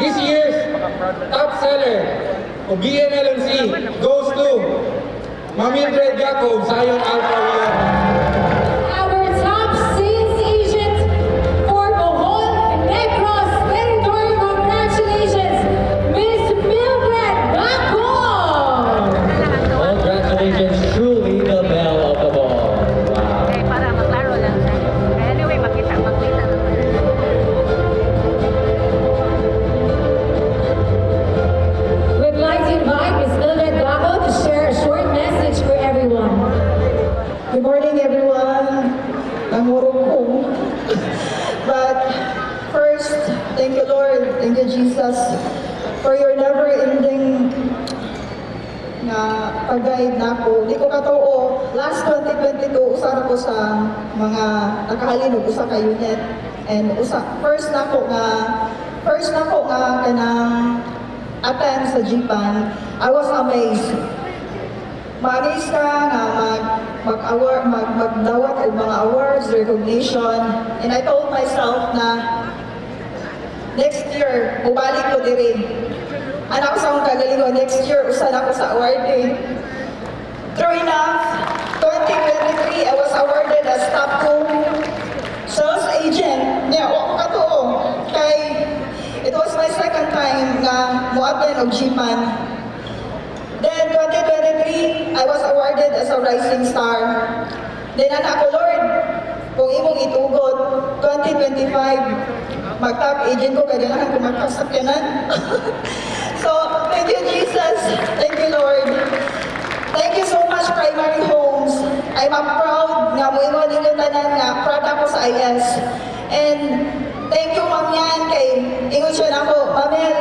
This year's top seller of BNLMC goes to Mildred Jacob, Zion Alpha Real. Our top sales agent for Bohol Negros Territory, congratulations, Miss Mildred Jacob. Congratulations, truly the belle of the ball. Wow. Okay, para maklaro lang siya. Anyway, makita naman. We'd like to invite Miss Mildred Jacob to share a short message for everyone. Good morning, everyone. Namurong ko. But first, thank you, Lord. Thank you, Jesus, for your never-ending na pag-guide na ako. Di ko katoo, last 2022, usara ko sa mga nakahalinog, usa ka unit. And first na ko nga kanang attend sa Japan. I was amazed. Ma-amaze ka nga magdawat og mga awards, recognition. And I told myself na next year, mubalik ko diri. Anak ko sa akong kagalingon, next year, usan ako sa award eh. True enough, 2023, I was awarded as top 2 sales agent. Yeah, wako ka to. Kay, it was my second time na mo-attend og Japan. Then 2023, I was awarded as a rising star. Then anak ko, Lord, kung imong itugot, 2025, mag-top agent ko, kailangan ko magkasakyanan. So, thank you, Jesus. Thank you, Lord. Thank you so much, Primary Homes. I'm proud nga mo ingon ninyo tanan nga proud ako sa IS. And thank you, Ma'am Yan, kay ingon siya na ako, Mamel,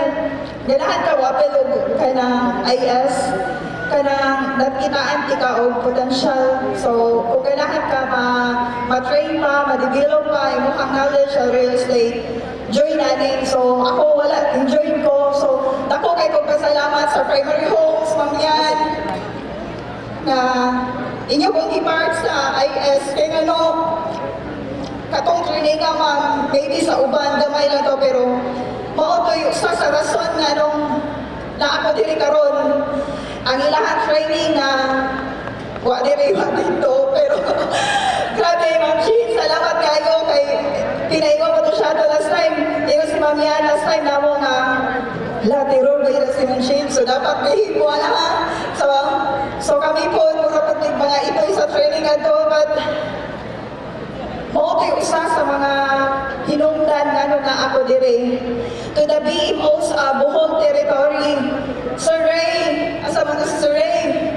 ganahan ka wapel og kanang IS, kanang nakitaan ti ka og potential. So, kung ganahan ka ma-train pa, ma-develop pa, imong knowledge sa real estate, join natin. So, ako wala, enjoy ko. So, dako kay kong pasalamat sa Primary Homes, Ma'am Yan, na inyo kong i-part sa IS. Kaya ano, katong training nga, ma'am, maybe sa uban, gamay lang to, pero mauto yung sa rason nga nung na ako diri karon ang ilahang training na wa diri dito, pero grabe, Ma'am Shin, salamat kayo kay pinaingon ko to siya to last time. Ingon si Ma'am Yan, last time na mo nga latiro ba yun si Ma'am Shin, so dapat bihin mo na. So kami po, mga ito sa training ato, but mao yung isa sa mga hinungdan nga na ako dire. To the BMO's Bohol Territory, Sir Ray, asa mga si Sir Ray?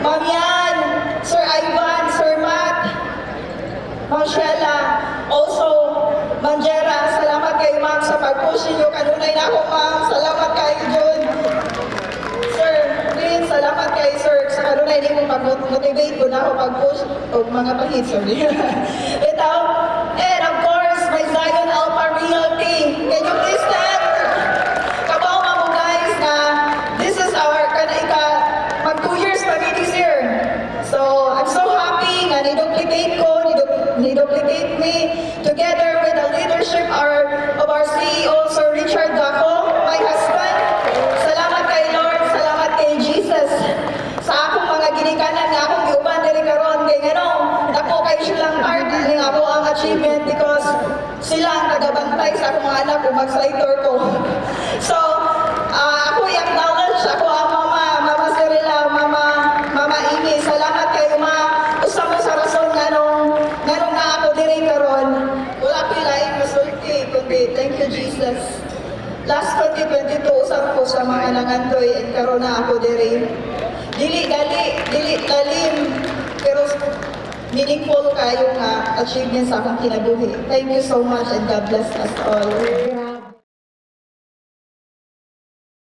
Ma'am Yan, Sir Ivan, Sir Matt, Ma'am Shella, also Ma'am Jera, salamat kayo ma'am sa pag-push niyo. Kanunay na ako ma'am, salamat kayo Jun. Sir Green, salamat kayo sir. Sa kanunay din mo pag-motivate ko na ako pag-push o mga pahit, sorry. Ito, and of course, my Zion Alpha Realty. Can you please stand? Kabaw mo guys na this is our mag 2 years pa this year. So, I'm so happy na ni-duplicate ko, ni-duplicate me together with the leadership of our CEO, Sir Richard Gaco, my husband. Salamat kay Lord, salamat kay Jesus. Sa akong mga ginikanan nga akong giuban diri karon kay ngano, dako kay silang part ning ako ang achievement because sila ang tagabantay sa akong mga anak kung mag-slider ko. So, ako i-acknowledge ako ang Mama Cirilla, Mama Amy. Salamat kayo ma. Usa mo sa rason nganong na ako diri karon. Wala ko lain masulti kundi thank you Jesus. Last 2022 usab ko sa mga nangandoy and karon na ako diri. Dili lalim, pero meaningful kayo nga achievement sa akong kinabuhi. Thank you so much and God bless us all.